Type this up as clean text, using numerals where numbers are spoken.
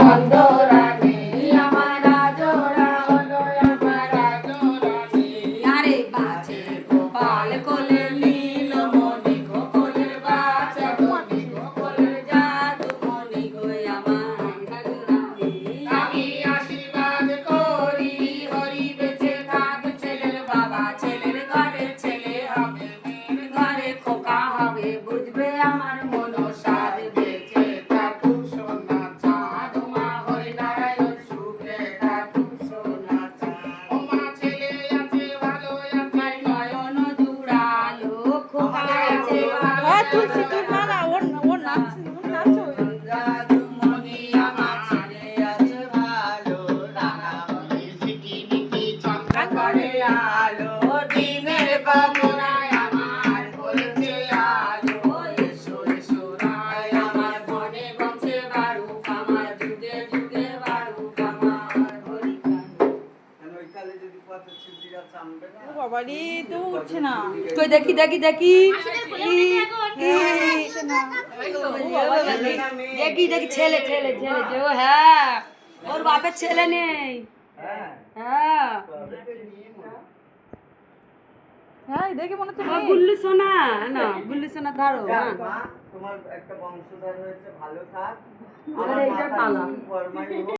নন্দরানী আমার রাজরা হলো আমার রাজরানী আরে বাজে গোপাল কোলে নীলমণি গোকুলের বাজে মণি গোকুলের জাদু মণি গো আমার রাজরানী আমি আশীর্বাদ করি হরি বেঁচে থাক ছেলের বাবা ছেলের ঘরে ছেলে হবে মেয়ের ঘরে খোকা হবে বুঝবে আমার মনসাদ বেঁচে থাকুক সোনা চাঁদ মা হরিনারায়ণ সুখে থাকুক সোনা চাঁদ ও মা ছেলে আছে ভালো আছে নয়ন জুড়ালো খোকা আছে ভালো তুলসী তুই না ওর নাচো জাদু মণি আমার ছেলে আছে ভালো রাঙামণি ঝিকিমিকি চমকা করে আলো দিনের বাবুরায় আমার বলেছে আলো এসো এসো রায় আমার বনে বংশে বাড়ুক আমার যুগে যুগে বাড়ুক আমার হরিকান ও বাবারি তো উঠছে না কই দেখি দেখি দেখি দেখি দেখি ছেলে ছেলে ছেলে যে ও হ্যাঁ ওর বাপের ছেলে নেই হ্যাঁ হ্যাঁ দেখে মনে হচ্ছে ও গুল্লু সোনা না গুল্লু সোনা ধরো হ্যাঁ তোমার একটা বংশধর হয়েছে ভালো থাক আরে এটা কালা ফরমাই